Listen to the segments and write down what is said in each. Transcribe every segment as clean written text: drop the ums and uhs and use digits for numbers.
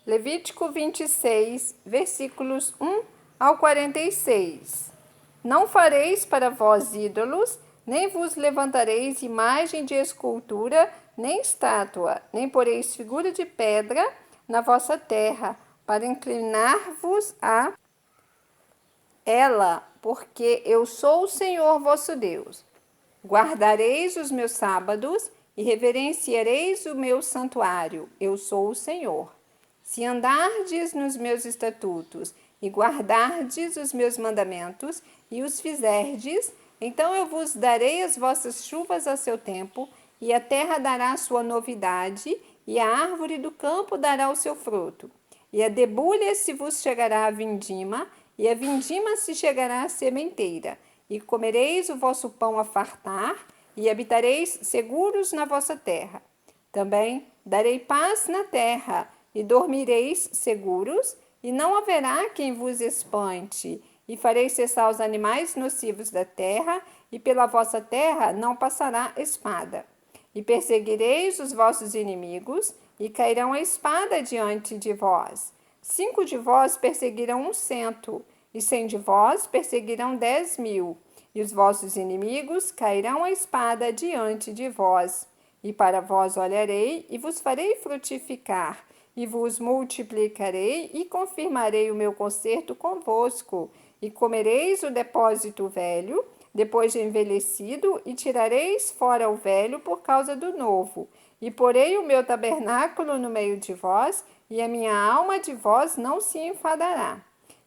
Levítico 26, versículos 1 ao 46. Não fareis para vós ídolos, nem vos levantareis imagem de escultura, nem estátua, nem poreis figura de pedra na vossa terra, para inclinar-vos a ela, porque eu sou o Senhor vosso Deus. Guardareis os meus sábados e reverenciareis o meu santuário, eu sou o Senhor. Se andardes nos meus estatutos e guardardes os meus mandamentos e os fizerdes, então eu vos darei as vossas chuvas a seu tempo, e a terra dará sua novidade, e a árvore do campo dará o seu fruto. E a debulha se vos chegará a vindima, e a vindima se chegará à sementeira. E comereis o vosso pão a fartar, e habitareis seguros na vossa terra. Também darei paz na terra, e dormireis seguros, e não haverá quem vos espante. E farei cessar os animais nocivos da terra, e pela vossa terra não passará espada. E perseguireis os vossos inimigos, e cairão a espada diante de vós. 5 de vós perseguirão 100, e 100 de vós perseguirão 10.000. E os vossos inimigos cairão a espada diante de vós. E para vós olharei, e vos farei frutificar, e vos multiplicarei, e confirmarei o meu concerto convosco. E comereis o depósito velho, depois de envelhecido, e tirareis fora o velho por causa do novo. E porei o meu tabernáculo no meio de vós, e a minha alma de vós não se enfadará.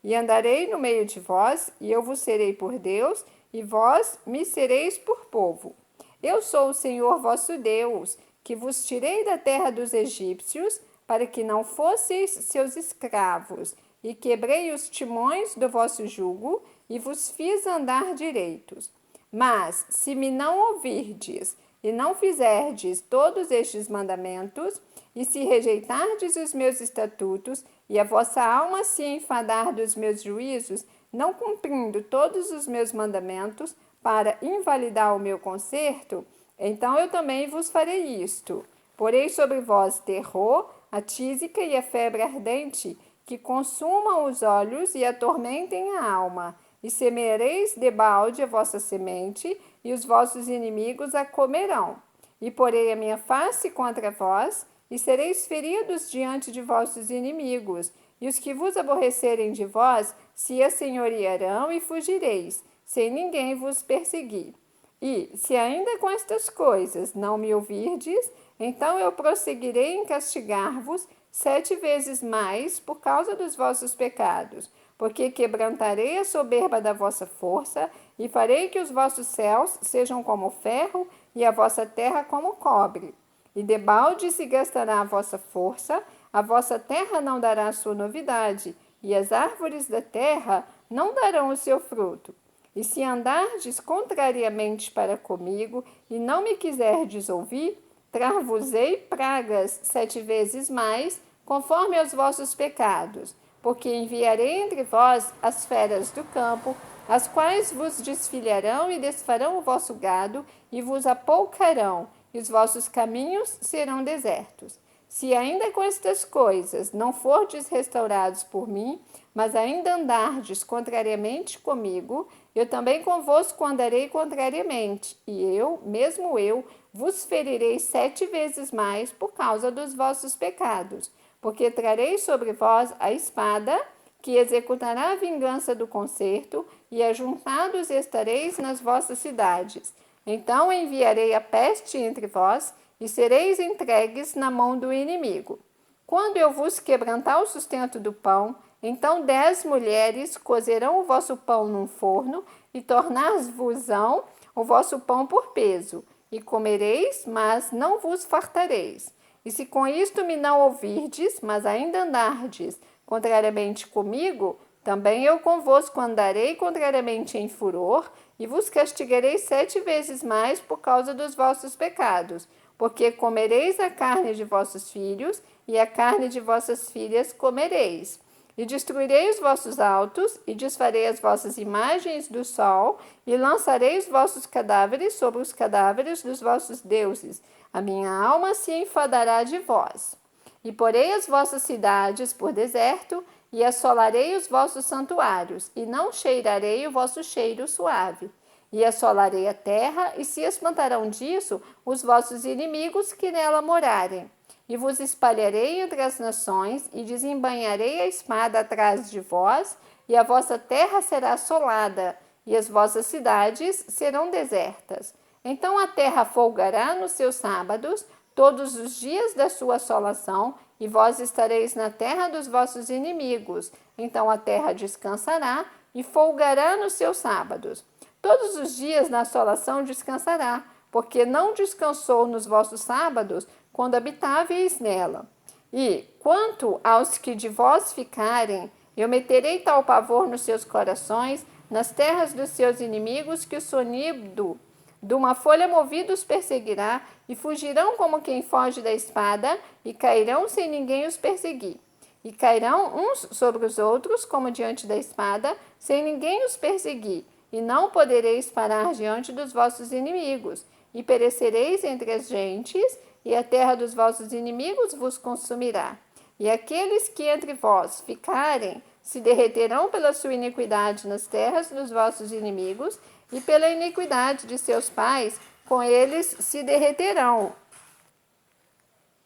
E andarei no meio de vós, e eu vos serei por Deus, e vós me sereis por povo. Eu sou o Senhor vosso Deus, que vos tirei da terra dos egípcios, para que não fosseis seus escravos, e quebrei os timões do vosso jugo, e vos fiz andar direitos. Mas, se me não ouvirdes, e não fizerdes todos estes mandamentos, e se rejeitardes os meus estatutos, e a vossa alma se enfadar dos meus juízos, não cumprindo todos os meus mandamentos, para invalidar o meu concerto, então eu também vos farei isto. Porei sobre vós terror, a tísica e a febre ardente, que consumam os olhos e atormentem a alma. E semeareis debalde a vossa semente, e os vossos inimigos a comerão. E porei a minha face contra vós, e sereis feridos diante de vossos inimigos. E os que vos aborrecerem de vós se assenhorearão e fugireis, sem ninguém vos perseguir. E, se ainda com estas coisas não me ouvirdes, então eu prosseguirei em castigar-vos 7 vezes mais por causa dos vossos pecados, porque quebrantarei a soberba da vossa força, e farei que os vossos céus sejam como ferro, e a vossa terra como cobre. E debalde se gastará a vossa força, a vossa terra não dará sua novidade, e as árvores da terra não darão o seu fruto. E se andardes contrariamente para comigo, e não me quiserdes ouvir, trar-vos-ei pragas 7 vezes mais, conforme aos vossos pecados, porque enviarei entre vós as feras do campo, as quais vos desfilharão e desfarão o vosso gado, e vos apoucarão, e os vossos caminhos serão desertos. Se ainda com estas coisas não fordes restaurados por mim, mas ainda andardes contrariamente comigo, eu também convosco andarei contrariamente, e eu, mesmo eu, vos ferirei 7 vezes mais por causa dos vossos pecados, porque trarei sobre vós a espada, que executará a vingança do concerto, e ajuntados estareis nas vossas cidades. Então enviarei a peste entre vós, e sereis entregues na mão do inimigo. Quando eu vos quebrantar o sustento do pão, então 10 mulheres cozerão o vosso pão num forno, e tornar-vos-ão o vosso pão por peso, e comereis, mas não vos fartareis. E se com isto me não ouvirdes, mas ainda andardes contrariamente comigo, também eu convosco andarei contrariamente em furor, e vos castigarei 7 vezes mais por causa dos vossos pecados, porque comereis a carne de vossos filhos, e a carne de vossas filhas comereis. E destruirei os vossos altos, e desfarei as vossas imagens do sol, e lançarei os vossos cadáveres sobre os cadáveres dos vossos deuses. A minha alma se enfadará de vós. E porei as vossas cidades por deserto, e assolarei os vossos santuários, e não cheirarei o vosso cheiro suave. E assolarei a terra, e se espantarão disso os vossos inimigos que nela morarem. E vos espalharei entre as nações, e desembainharei a espada atrás de vós, e a vossa terra será assolada, e as vossas cidades serão desertas. Então a terra folgará nos seus sábados, todos os dias da sua assolação, e vós estareis na terra dos vossos inimigos. Então a terra descansará e folgará nos seus sábados. Todos os dias na assolação descansará, porque não descansou nos vossos sábados, quando habitáveis nela. E, quanto aos que de vós ficarem, eu meterei tal pavor nos seus corações, nas terras dos seus inimigos, que o sonido de uma folha movida os perseguirá, e fugirão como quem foge da espada, e cairão sem ninguém os perseguir. E cairão uns sobre os outros, como diante da espada, sem ninguém os perseguir. E não podereis parar diante dos vossos inimigos, e perecereis entre as gentes, e a terra dos vossos inimigos vos consumirá. E aqueles que entre vós ficarem, se derreterão pela sua iniquidade nas terras dos vossos inimigos, e pela iniquidade de seus pais, com eles se derreterão.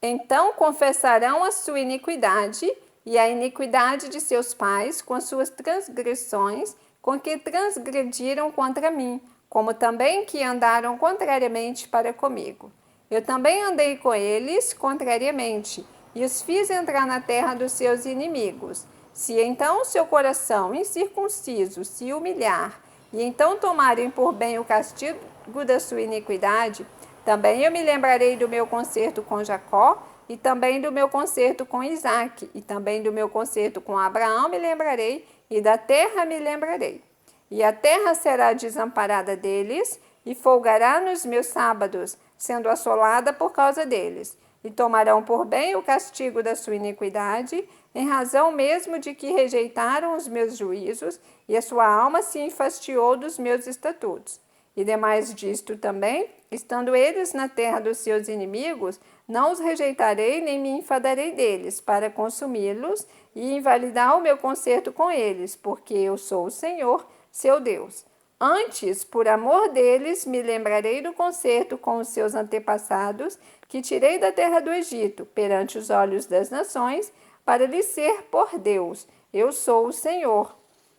Então confessarão a sua iniquidade e a iniquidade de seus pais com as suas transgressões, com que transgrediram contra mim, como também que andaram contrariamente para comigo. Eu também andei com eles contrariamente, e os fiz entrar na terra dos seus inimigos. Se então o seu coração incircunciso se humilhar, e então tomarem por bem o castigo da sua iniquidade, também eu me lembrarei do meu concerto com Jacó, e também do meu concerto com Isaque, e também do meu concerto com Abraão me lembrarei, e da terra me lembrarei. E a terra será desamparada deles, e folgará nos meus sábados, sendo assolada por causa deles. E tomarão por bem o castigo da sua iniquidade, em razão mesmo de que rejeitaram os meus juízos, e a sua alma se enfastiou dos meus estatutos. E demais disto também, estando eles na terra dos seus inimigos, não os rejeitarei nem me enfadarei deles, para consumi-los e invalidar o meu concerto com eles, porque eu sou o Senhor, seu Deus. Antes, por amor deles, me lembrarei do concerto com os seus antepassados, que tirei da terra do Egito, perante os olhos das nações, para lhes ser por Deus. Eu sou o Senhor.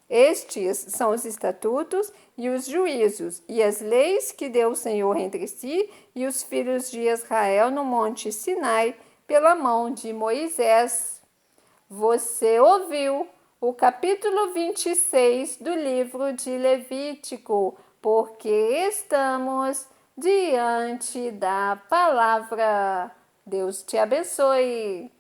Estes são os estatutos e os juízos e as leis que deu o Senhor entre si e os filhos de Israel no monte Sinai, pela mão de Moisés. Você ouviu o capítulo 26 do livro de Levítico, porque estamos diante da palavra. Deus te abençoe.